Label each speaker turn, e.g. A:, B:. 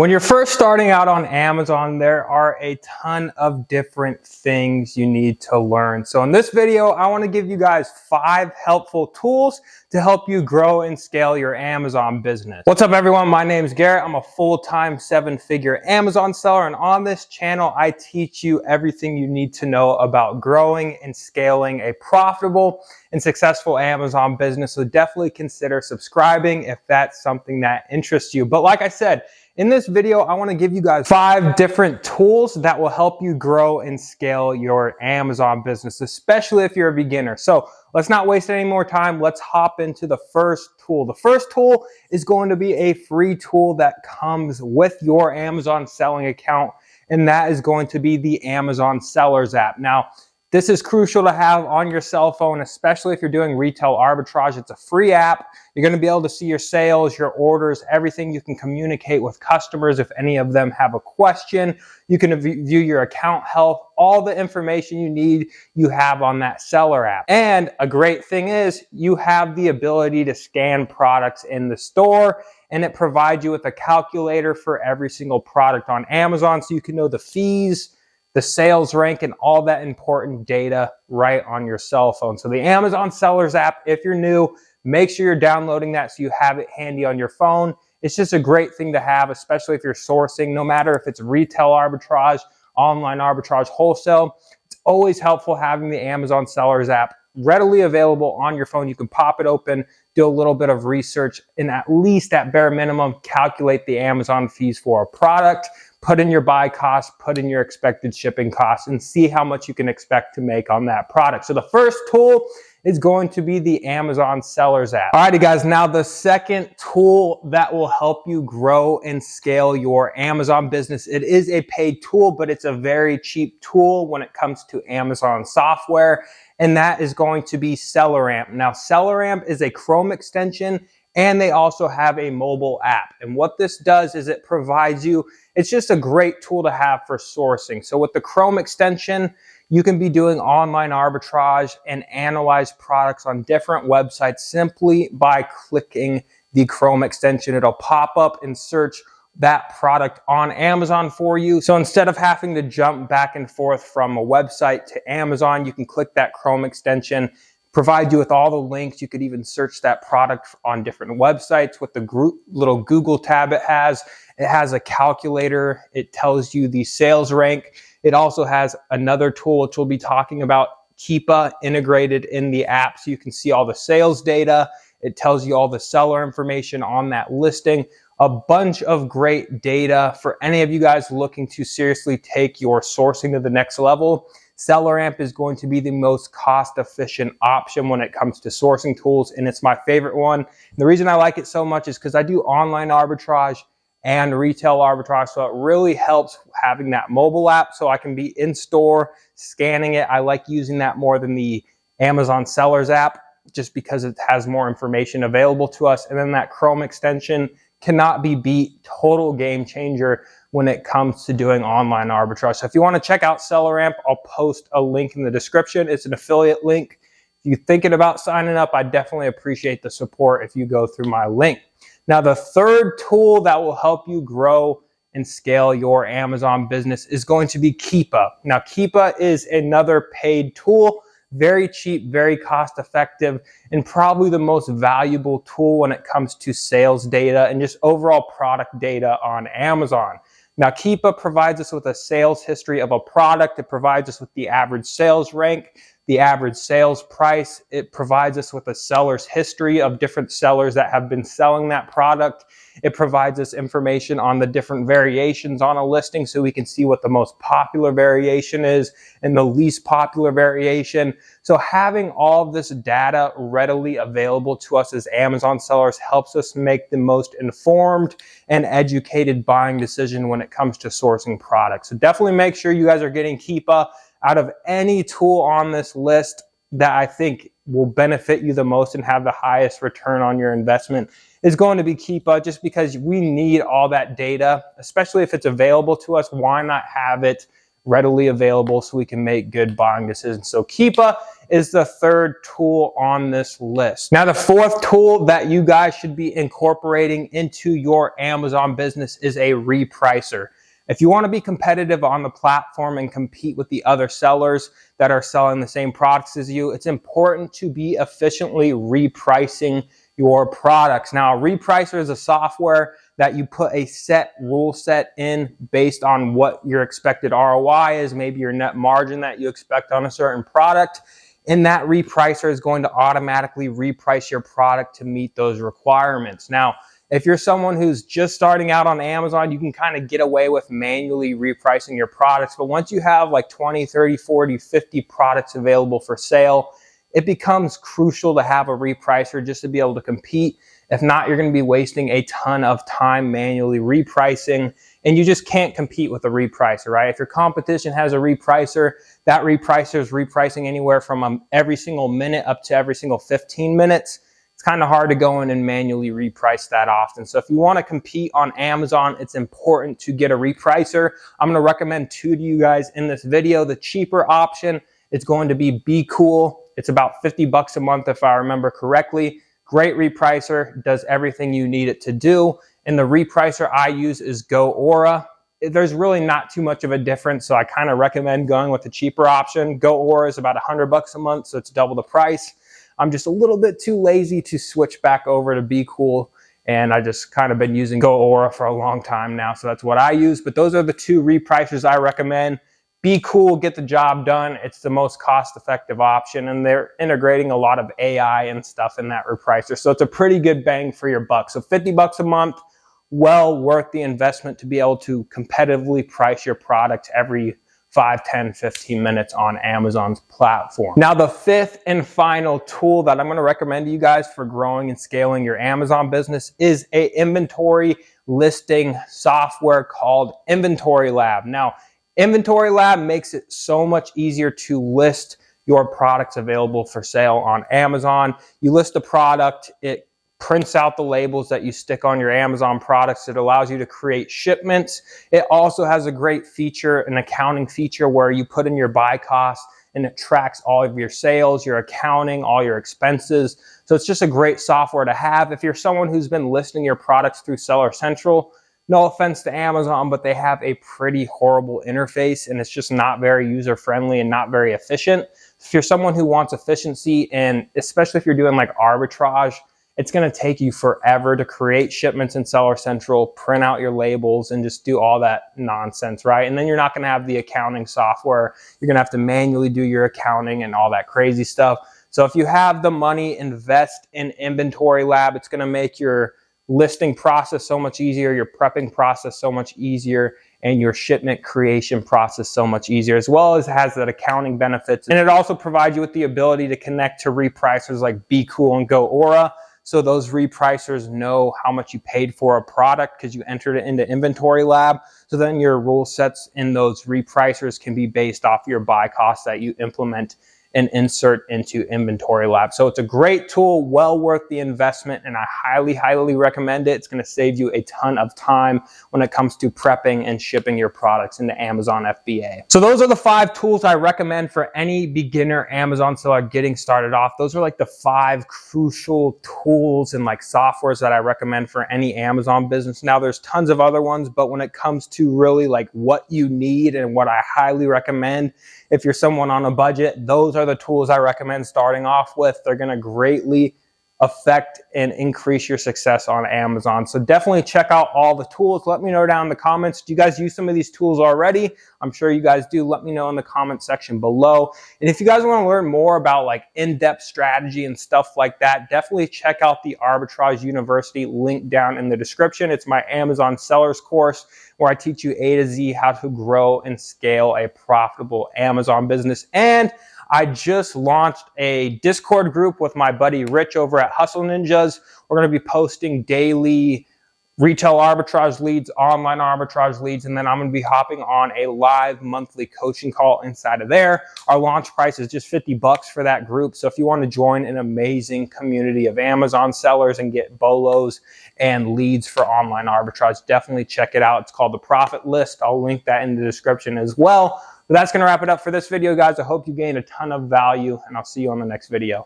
A: When you're first starting out on Amazon, there are a ton of different things you need to learn. So in this video, I want to give you guys 5 helpful tools to help you grow and scale your Amazon business. What's up everyone? My name is Garrett. I'm a full-time 7-figure Amazon seller, and on this channel, I teach you everything you need to know about growing and scaling a profitable and successful Amazon business. So definitely consider subscribing if that's something that interests you. But like I said, in this video, I want to give you guys 5 different tools that will help you grow and scale your Amazon business, especially if you're a beginner. So let's not waste any more time. Let's hop into the first tool. The first tool is going to be a free tool that comes with your Amazon selling account, and that is going to be the Amazon Sellers app. Now, this is crucial to have on your cell phone, especially if you're doing retail arbitrage. It's a free app. You're going to be able to see your sales, your orders, everything. You can communicate with customers if any of them have a question. You can view your account health, all the information you need, you have on that seller app. And a great thing is you have the ability to scan products in the store, and it provides you with a calculator for every single product on Amazon, so you can know the fees, the sales rank, and all that important data right on your cell phone. So the Amazon Sellers app, if you're new, make sure you're downloading that so you have it handy on your phone. It's just a great thing to have, especially if you're sourcing, no matter if it's retail arbitrage, online arbitrage, wholesale. It's always helpful having the Amazon Sellers app readily available on your phone. You can pop it open, do a little bit of research, and at least at bare minimum, calculate the Amazon fees for a product, put in your buy cost, put in your expected shipping costs, and see how much you can expect to make on that product. So the first tool is going to be the Amazon Sellers app. Alrighty guys, now the second tool that will help you grow and scale your Amazon business. It is a paid tool, but it's a very cheap tool when it comes to Amazon software, and that is going to be SellerAmp. Now SellerAmp is a Chrome extension, and they also have a mobile app. And what this does is it provides you, it's just a great tool to have for sourcing. So with the Chrome extension, you can be doing online arbitrage and analyze products on different websites simply by clicking the Chrome extension. It'll pop up and search that product on Amazon for you. So instead of having to jump back and forth from a website to Amazon, you can click that Chrome extension, provide you with all the links. You could even search that product on different websites with the little Google tab it has. It has a calculator. It tells you the sales rank. It also has another tool, which we'll be talking about, Keepa, integrated in the app, so you can see all the sales data. It tells you all the seller information on that listing. A bunch of great data for any of you guys looking to seriously take your sourcing to the next level. SellerAmp is going to be the most cost-efficient option when it comes to sourcing tools, and it's my favorite one. And the reason I like it so much is because I do online arbitrage and retail arbitrage, so it really helps having that mobile app so I can be in store scanning it. I like using that more than the Amazon Sellers app just because it has more information available to us. And then that Chrome extension cannot be beat. Total game changer when it comes to doing online arbitrage. So if you want to check out SellerAmp, I'll post a link in the description. It's an affiliate link. If you're thinking about signing up, I definitely appreciate the support if you go through my link. Now, the third tool that will help you grow and scale your Amazon business is going to be Keepa. Now, Keepa is another paid tool, very cheap, very cost effective, and probably the most valuable tool when it comes to sales data and just overall product data on Amazon. Now, Keepa provides us with a sales history of a product. It provides us with the average sales rank, the average sales price. It provides us with a seller's history of different sellers that have been selling that product. It provides us information on the different variations on a listing so we can see what the most popular variation is and the least popular variation. So having all of this data readily available to us as Amazon sellers helps us make the most informed and educated buying decision when it comes to sourcing products. So definitely make sure you guys are getting Keepa. Out of any tool on this list that I think will benefit you the most and have the highest return on your investment is going to be Keepa, just because we need all that data, especially if it's available to us. Why not have it readily available so we can make good buying decisions? So Keepa is the third tool on this list. Now, the fourth tool that you guys should be incorporating into your Amazon business is a repricer. If you want to be competitive on the platform and compete with the other sellers that are selling the same products as you, it's important to be efficiently repricing your products. Now, a repricer is a software that you put a set rule set in based on what your expected ROI is, maybe your net margin that you expect on a certain product. And that repricer is going to automatically reprice your product to meet those requirements. Now, if you're someone who's just starting out on Amazon, you can kind of get away with manually repricing your products. But once you have like 20, 30, 40, 50 products available for sale, it becomes crucial to have a repricer just to be able to compete. If not, you're going to be wasting a ton of time manually repricing, and you just can't compete with a repricer, right? If your competition has a repricer, that repricer is repricing anywhere from every single minute up to every single 15 minutes. It's kind of hard to go in and manually reprice that often. So if you want to compete on Amazon, it's important to get a repricer. I'm going to recommend two to you guys in this video. The cheaper option is going to be Cool. It's about 50 bucks a month if I remember correctly. Great repricer, does everything you need it to do. And the repricer I use is GoAura. There's really not too much of a difference, so I kind of recommend going with the cheaper option. GoAura is about 100 bucks a month, so it's double the price. I'm just a little bit too lazy to switch back over to BeCool, and I just kind of been using GoAura for a long time now, so that's what I use. But those are the two repricers I recommend. BeCool, get the job done. It's the most cost-effective option, and they're integrating a lot of AI and stuff in that repricer, so it's a pretty good bang for your buck. So 50 bucks a month, well worth the investment to be able to competitively price your product every 5, 10, 15 minutes on Amazon's platform. Now, the fifth and final tool that I'm going to recommend to you guys for growing and scaling your Amazon business is an inventory listing software called Inventory Lab. Now, Inventory Lab makes it so much easier to list your products available for sale on Amazon. You list a product, it prints out the labels that you stick on your Amazon products. It allows you to create shipments. It also has a great feature, an accounting feature, where you put in your buy costs and it tracks all of your sales, your accounting, all your expenses. So it's just a great software to have. If you're someone who's been listing your products through Seller Central, no offense to Amazon, but they have a pretty horrible interface, and it's just not very user-friendly and not very efficient. If you're someone who wants efficiency, and especially if you're doing like arbitrage, it's going to take you forever to create shipments in Seller Central, print out your labels, and just do all that nonsense, right? And then you're not going to have the accounting software. You're going to have to manually do your accounting and all that crazy stuff. So if you have the money, invest in Inventory Lab. It's going to make your listing process so much easier, your prepping process so much easier, and your shipment creation process so much easier, as well as it has that accounting benefits. And it also provides you with the ability to connect to repricers like BeCool and GoAura. So those repricers know how much you paid for a product because you entered it into Inventory Lab. So then your rule sets in those repricers can be based off your buy costs that you implement and insert into Inventory Lab. So it's a great tool, well worth the investment, and I highly, highly recommend it. It's going to save you a ton of time when it comes to prepping and shipping your products into Amazon FBA. So those are the 5 tools I recommend for any beginner Amazon seller getting started off. Those are like the 5 crucial tools and like softwares that I recommend for any Amazon business. Now there's tons of other ones, but when it comes to really like what you need and what I highly recommend, if you're someone on a budget, those are the tools I recommend starting off with. They're going to greatly affect and increase your success on Amazon. So definitely check out all the tools. Let me know down in the comments. Do you guys use some of these tools already? I'm sure you guys do. Let me know in the comment section below. And if you guys want to learn more about like in-depth strategy and stuff like that, definitely check out the Arbitrage University link down in the description. It's my Amazon sellers course where I teach you A to Z how to grow and scale a profitable Amazon business. And I just launched a Discord group with my buddy Rich over at Hustle Ninjas. We're going to be posting daily retail arbitrage leads, online arbitrage leads, and then I'm going to be hopping on a live monthly coaching call inside of there. Our launch price is just 50 bucks for that group. So if you want to join an amazing community of Amazon sellers and get bolos and leads for online arbitrage, definitely check it out. It's called the Profit List. I'll link that in the description as well. But that's going to wrap it up for this video, guys. I hope you gained a ton of value, and I'll see you on the next video.